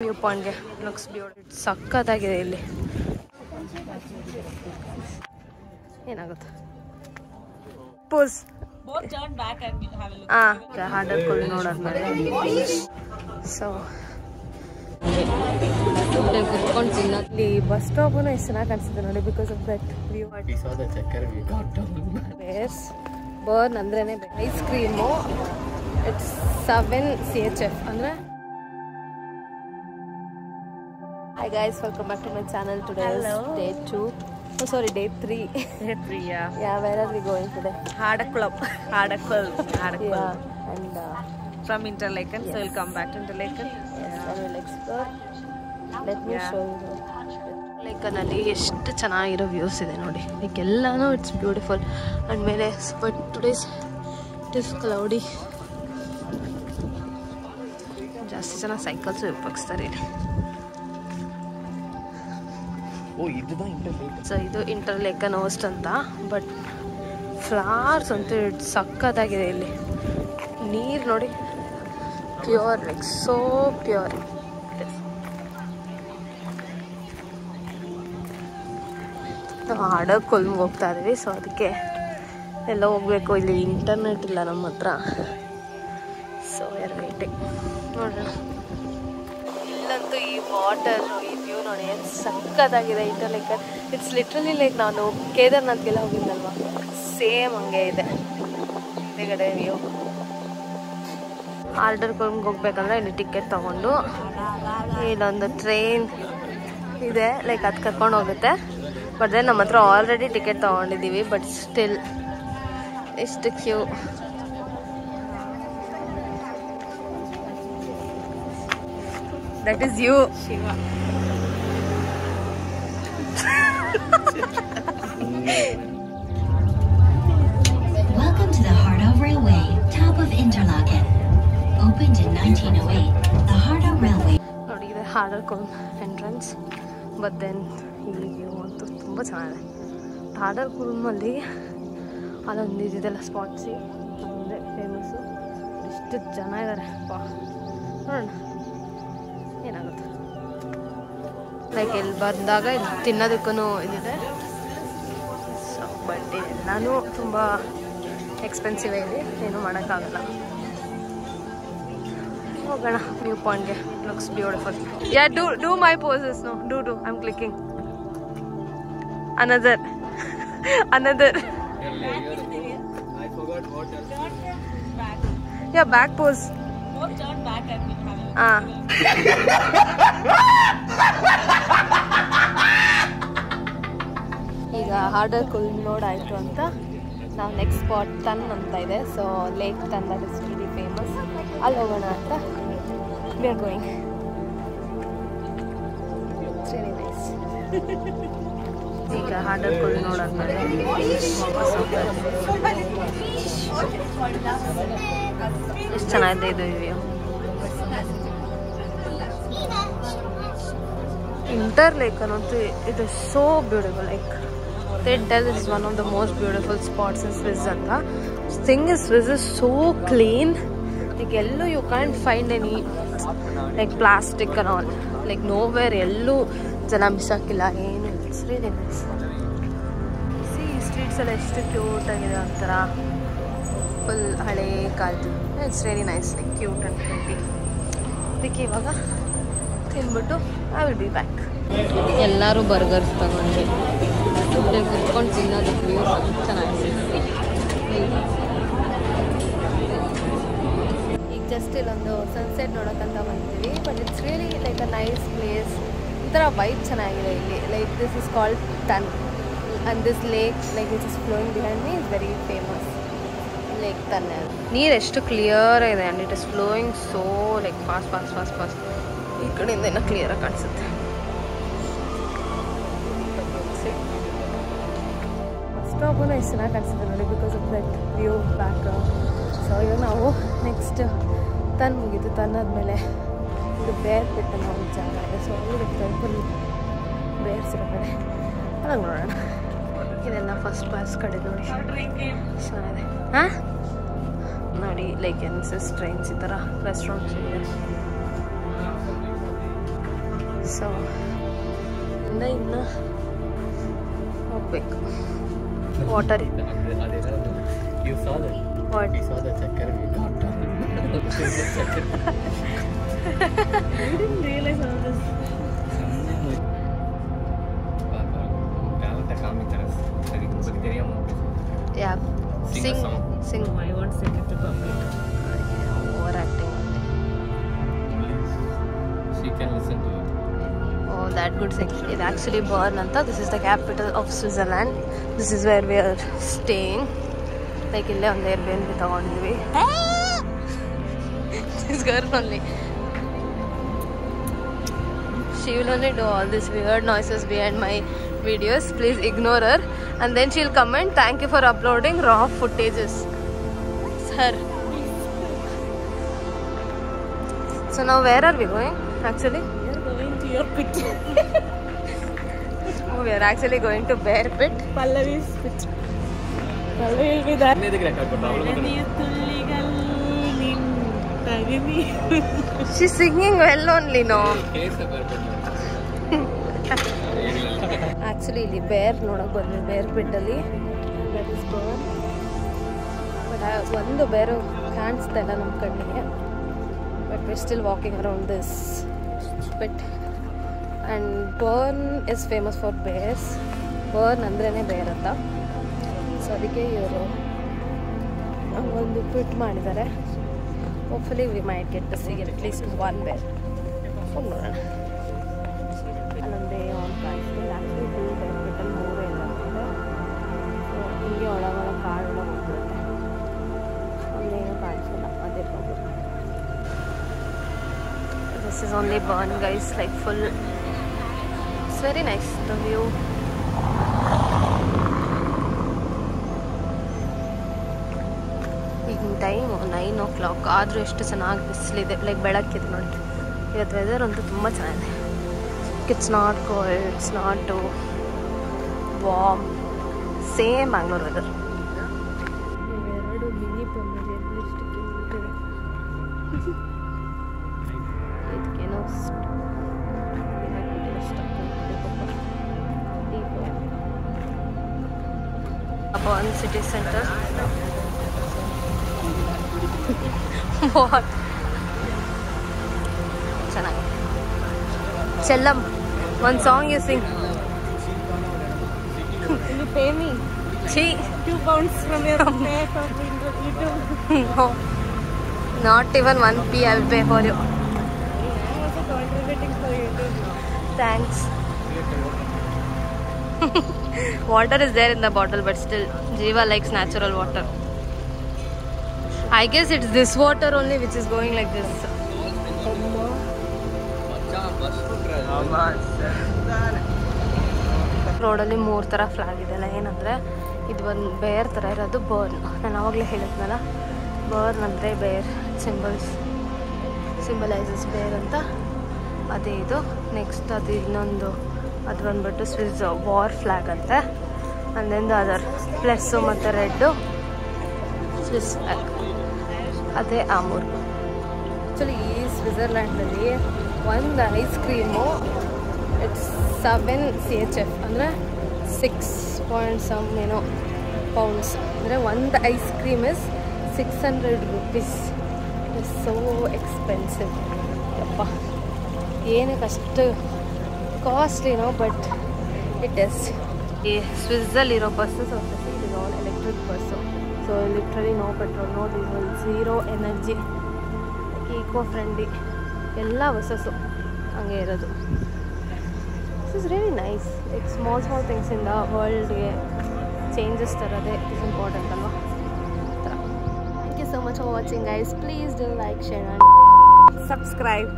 View ಪಾಯಿಂಟ್ಗೆ looks beautiful ಸಕ್ಕತ್ತಾಗಿದೆ ಇಲ್ಲಿ. ಏನಾಗುತ್ತೆ ಪೋಸ್ ಹಾಡರ್ಕೊಳ್ಳಿ ನೋಡಾದ್ಮೇಲೆ ಸೊ ಕುತ್ಕೊಂಡು ತಿನ್ನೋದು. ಬಸ್ ಸ್ಟಾಪು ಎಷ್ಟು ಚೆನ್ನಾಗಿ ಕಾಣಿಸುತ್ತೆ ನೋಡಿ because of that view. Bern ಅಂದ್ರೆ ಐಸ್ ಕ್ರೀಮು. ಇಟ್ಸ್ 7 CHF ಅಂದ್ರೆ. Hi guys, welcome back to my channel. Today is day 2. Oh sorry, day 3. Day 3, yeah. Yeah, where are we going today? Hadakkal. Yeah, and from Interlaken, yes. So we'll come back to Interlaken. Yes, yeah. And we'll explore. Let me show you. Interlakenalli ಎಷ್ಟು ಚೆನ್ನಾಗಿರೋ views ಇದೆ ನೋಡಿ. Like ಎಲ್ಲಾನು it's beautiful. And ಮೇಲೆ but today's it is cloudy. ಜಾಸ್ತಿ ಜನ cycles ಉಪಯೋಗಿಸ್ತಾರೆ ಇಲ್ಲಿ. ಸೊ ಇದು ಇಂಟರ್ಲೇಕನ್ ಹೋಸ್ಟ್ ಅಂತ. ಬಟ್ ಫ್ಲವರ್ಸ್ ಅಂತೂ ಸಕ್ಕತ್ತಾಗಿದೆ ಇಲ್ಲಿ. ನೀರು ನೋಡಿ ಪ್ಯೂರ್, ಲೈಕ್ ಸೋ ಪ್ಯೂರ್. ನಾವು ಹಾಡಕ್ಕೊಲ್ಗೆ ಹೋಗ್ತಾ ಇದ್ದೀವಿ. ಸೊ ಅದಕ್ಕೆ ಎಲ್ಲ ಹೋಗ್ಬೇಕು. ಇಲ್ಲಿ ಇಂಟರ್ನೆಟ್ ಇಲ್ಲ ನಮ್ಮ ಹತ್ರ. ಸೊ ವೇಟಿಂಗ್ ನೋಡೋಣ. ಇಲ್ಲಂತೂ ಈ ವಾಟರ್ ಈ ವ್ಯೂ ನೋಡಿ ಏನು ಸಕ್ಕತ್ತಾಗಿದೆ. ಇಂಟರ್ಲೇಕನ್ ಇಟ್ಸ್ ಲಿಟ್ರಲಿ ಲೈಕ್ ನಾನು ಕೇದಾರ್ನಾಥ್ಗೆಲ್ಲ ಹೋಗಿದ್ದಲ್ವ, ಸೇಮ್ ಹಂಗೆ ಇದೆ ಹಿಂದೆಗಡೆ ವ್ಯೂ. ಹಾರ್ಡರ್ಕೊಲ್ಗೆ ಹೋಗ್ಬೇಕಂದ್ರೆ ಇಲ್ಲಿ ಟಿಕೆಟ್ ತೊಗೊಂಡು ಇಲ್ಲೊಂದು ಟ್ರೈನ್ ಇದೆ, ಲೈಕ್ ಅದು ಕರ್ಕೊಂಡು ಹೋಗುತ್ತೆ. ಬಟ್ ದೆನ್ ನಮ್ಮ ಹತ್ರ ಆಲ್ರೆಡಿ ಟಿಕೆಟ್ ತೊಗೊಂಡಿದ್ದೀವಿ. ಬಟ್ ಸ್ಟಿಲ್ ಎಷ್ಟು Q. That is you. Shiva. Welcome to the Hardau Railway, top of Interlaken. Opened in 1908, the Hardau Railway. ನೋಡಿ ಇದೆ ಹಾರ್ಡರ್ಕೊಲ್ ಎಂಟ್ರೆನ್ಸ್. ಬಟ್ ದೆನ್ ಈ ವ್ಯೂ ಅಂತೂ ತುಂಬ ಚೆನ್ನಾಗಿದೆ. ಹಾರ್ಡರ್ಕೊಲ್ಮಲ್ಲಿ ಅಲ್ಲೊಂದು ಇದೆಲ್ಲ ಸ್ಪಾಟ್ಸಿ ಅಂದರೆ ಫೇಮಸ್ಸು. ಎಷ್ಟು ಜನ ಇದ್ದಾರೆ ಪಾ. ನೋಡೋಣ ಏನಾಗುತ್ತೆ. ಲೈಕ್ ಇಲ್ಲಿ ಬಂದಾಗ ಇಲ್ಲಿ ತಿನ್ನೋದಕ್ಕೂ ಇದಿದೆ. ಸೊ ಬಟ್ ಎಲ್ಲನೂ ತುಂಬ ಎಕ್ಸ್ಪೆನ್ಸಿವ್ ಇದೆ, ಏನೂ ಮಾಡೋಕ್ಕಾಗಲ್ಲ. ಹೋಗೋಣ ವ್ಯೂ ಪಾಯಿಂಟ್ಗೆ. Looks beautiful. Yeah do my poses. No do I am clicking another. Yeah back pose. ಈಗ ಹಾರ್ಡರ್ಕೊಲ್ ನೋಡಾಯಿತು ಅಂತ ನಾವು ನೆಕ್ಸ್ಟ್ ಸ್ಪಾಟ್ ತನ್ ಅಂತ ಇದೆ. ಸೊ ಲೇಕ್ ತನ್, ದಟ್ ಇಸ್ ವೆರಿ ಫೇಮಸ್. ಅಲ್ಲಿ ಹೋಗೋಣ ಅಂತ we are going. It's very nice. ಈಗ ಹಾರ್ಡರ್ಕೊಲ್ ನೋಡಾದ್ಮೇಲೆ ಎಷ್ಟು ಚೆನ್ನಾಗಿದೆ ಇದು ವ್ಯೂ. Interlaken ಅಂತೂ it is so beautiful. Like they tell this is one of the most beautiful spots in Swiss ಅಂತ. Thing is Swiss is so clean. Like ಎಲ್ಲೂ you can't find any like plastic and all. Like nowhere ಎಲ್ಲೂ ಜನ ಬಿಸಾಕಿಲ್ಲ ಏನು. It's really nice. See streets ಎಲ್ಲ ಎಷ್ಟು cute ಆಗಿದೆ ಒಂಥರ full ಹಳೆ ಕಾಲದ್ದು. It's really nice, like cute and pretty. ಅದಕ್ಕೆ ಇವಾಗ ತಿನ್ಬಿಟ್ಟು ಐ ವಿಲ್ ಬಿ ಬ್ಯಾಕ್. ಎಲ್ಲರೂ ಬರ್ಗರ್ಸ್ ತಗೊಂಡು ಕುತ್ಕೊಂಡು ತಿನ್ನೋದಕ್ಕೆ ವ್ಯೂ ಚೆನ್ನಾಗಿದೆ. ಈಗ ಜಸ್ಟ್ ಇಲ್ಲೊಂದು ಸನ್ಸೆಟ್ ನೋಡೋಕ್ಕಂತ ಬಂದಿದ್ದೀವಿ. But it's really like a nice place. ಒಂಥರ ವೈಬ್ ಚೆನ್ನಾಗಿದೆ ಇಲ್ಲಿ. ಲೈಕ್ ದಿಸ್ ಇಸ್ ಕಾಲ್ಡ್ ತನ್ and this lake like this is flowing behind me is very famous. Lake ತನ್ ನೀರು ಎಷ್ಟು ಕ್ಲಿಯರ್ ಇದೆ and it is flowing so like fast. ಈ ಕಡೆಯಿಂದ ಏನೋ ಕ್ಲಿಯರಾಗಿ ಕಾಣಿಸುತ್ತೆ. ಬಸ್ ಸ್ಟಾಪು ಎಷ್ಟು ಚೆನ್ನಾಗಿ ಕಾಣಿಸುತ್ತೆ ನೋಡಿ because of that view back ground. So ಇವಾಗ ನಾವು ನೆಕ್ಸ್ಟ್ ತನ್ ಮುಗಿದು ತನ್ನಾದ್ಮೇಲೆ ಇದು ಬೇರ್ ಬಿಟ್ಟು ನಾವು ಜಾಗ ಇದೆ. ಸೊ ಅಲ್ಲಿ ಟೆಂಪಲ್ ಬೇರ್ಸಿರೋ ಕಡೆ ಅದಾಗ ನೋಡೋಣ. ಇದೆಲ್ಲ ಫಸ್ಟ್ ಕ್ಲಾಸ್ ಕಡೆ ನೋಡಿ ಚೆನ್ನಾಗಿದೆ. ಹಾಂ ನೋಡಿ ಲೈಕ್ ಎನ್ಸಸ್ ಟ್ರೈನ್ಸ್ ಈ ಥರ ರೆಸ್ಟೋರೆಂಟ್ಸ್ ಇದೆ. ಸೊ ಇನ್ನು ಹೋಗ್ಬೇಕು. Water You saw that? What? You saw the checker we got on. I didn't realize all this. Yeah. Sing a song. Sing. No, I won't sing it to public. Overacting. She can listen to it. Oh, that good thing. It's actually Bern anta. This is the capital of Switzerland. This is where we are staying. Like ille on Airbnb ತಗೊಂಡಿದ್ವಿ. This girl only. She will only do all these weird noises behind my videos. Please ignore her. And then she'll comment, "Thank you for uploading raw footages." Sir. So now where are we going? Actually, We are going to your pit. oh, we are actually going to Bear Pit. Pallavi's pit. Pallavi will be there. She's singing well only, no? Actually, ಇಲ್ಲಿ ಬೇರ್ ನೋಡಕ್ ಬಂದ್ವಿ. Bear ಪಿಟ್ಟಲ್ಲಿ that is Bern. But ಒಂದು bear ಕಾಣಿಸ್ತಾ ಇಲ್ಲ ನಮ್ಮ ಕಣ್ಣಿಗೆ. But we still walking around this pit. And Bern is famous for bears. Bern ಅಂದ್ರೇ ಬೇರ್ ಅಂತ. ಸೊ ಅದಕ್ಕೆ ಇವರು ಒಂದು ಪಿಟ್ ಮಾಡಿದ್ದಾರೆ. Hopefully we might get to see at least one bear. ಹೋಗಿ ನೋಡೋಣ. ಅಲ್ಲೊಂದೇ ಒಂದು ಕಾಣಿಸ್ತಿಲ್ಲ. ಆ್ಯಕ್ಚುಲಿ ಫುಲ್ ಬೇರ್ ಪಿಟ್ಟಲ್ಲಿ ಮೂರೇ ಇಲ್ಲ ಅಂತಿದೆ. ಸೊ ಹಿಂಗೆ ಒಳಗೊಳ ಕಾಡೆಲ್ಲ ಹೋಗ್ಬಿಡುತ್ತೆ. ಒಂದೇನು ಕಾಣಿಸಿಲ್ಲ. ಅದೇ problem. This is only Bern guys. Like full it's very nice the view. ಈಗಿನ ಟೈಮು 9 o'clock ಆದರೂ ಎಷ್ಟು ಚೆನ್ನಾಗಿ ಬಿಸಿಲಿದೆ. ಲೈಕ್ ಬೆಳಕಿದೆ ನೋಡಿ. ಇವತ್ತು ವೆದರ್ ಅಂತೂ ತುಂಬ ಚೆನ್ನಾಗಿದೆ. It's not cold, it's not warm. Same Bangalore weather. ಇವೆರಡು ಮಿನಿ ಪೊಂಗಲ್ ಎಷ್ಟು ಕ್ಯೂಟಿದೆ. ಇದಕ್ಕೇನೋ ಬರ್ನ್ ಸಿಟಿ ಸೆಂಟರ್. ಚೆನ್ನಾಗಿ. ಚೆಲ್ಲಮ್, ಒಂದು song you sing. You pay me ಛೀ. 2 pounds from your pay for YouTube. No, not even 1p I will pay for you. I am also contributing for YouTube now. Thanks. Water is there in the bottle, but still Jeeva likes natural water. I guess it's this water only which is going like this. ರೋಡಲ್ಲಿ 3 ಥರ flag ಇದೆಯಲ್ಲ. ಏನಂದರೆ ಇದು ಒಂದು ಬೇರ್ ಥರ ಇರೋದು burn. ನಾನು ಆವಾಗಲೇ ಹೇಳಿದ್ನಲ್ಲ, ಬರ್ನ್ ಅಂದರೆ ಬೇರ್ ಸಿಂಬಲೈಸಸ್ ಬೇರ್ ಅಂತ. ಅದೇ ಇದು. ನೆಕ್ಸ್ಟ್ ಅದು ಇನ್ನೊಂದು, ಅದು ಬಂದ್ಬಿಟ್ಟು ಸ್ವಿಸ್ ವಾರ್ ಫ್ಲಾಗ್ ಅಂತೆ. And then the other plus ಮತ್ತು ರೆಡ್ಡು ಸ್ವಿಸ್ ಫ್ಲಾಗ್. ಅದೇ ಆ 3. ಆ್ಯಕ್ಚುಲಿ ಈ ಸ್ವಿಟ್ಜರ್ಲ್ಯಾಂಡಲ್ಲಿ ಒಂದು ಐಸ್ ಕ್ರೀಮು ಇಟ್ಸ್ 7 CHF ಅಂದರೆ 6 ಏನೋ ಪೌಂಡ್ಸ್. ಅಂದರೆ ಒಂದು ice cream is 600 rupees. It is so expensive. ಯಪ್ಪ, ಏನಕ್ಕಷ್ಟು ಕಾಸ್ಟ್ಲಿನೋ, ಬಟ್ ಇಟ್ ಇಸ್. ಈ ಸ್ವಿಸ್ಸಲ್ಲಿರೋ ಬಸ್ಸಸ್ ಹೊಸತಿ ಇದು all electric bus. So literally no petrol, no diesel, zero energy, eco friendly ಎಲ್ಲ ಬಸ್ಸಸ್ಸು ಹಂಗೆ ಇರೋದು. This is really nice. Like small ಥಿಂಗ್ಸಿಂದ ವರ್ಲ್ಡ್ಗೆ ಚೇಂಜಸ್ ತರೋದೇ ಇಸ್ ಇಂಪಾರ್ಟೆಂಟ್ ಅಲ್ವಾ. Thank you so much for watching guys. Please do like, share and Subscribe.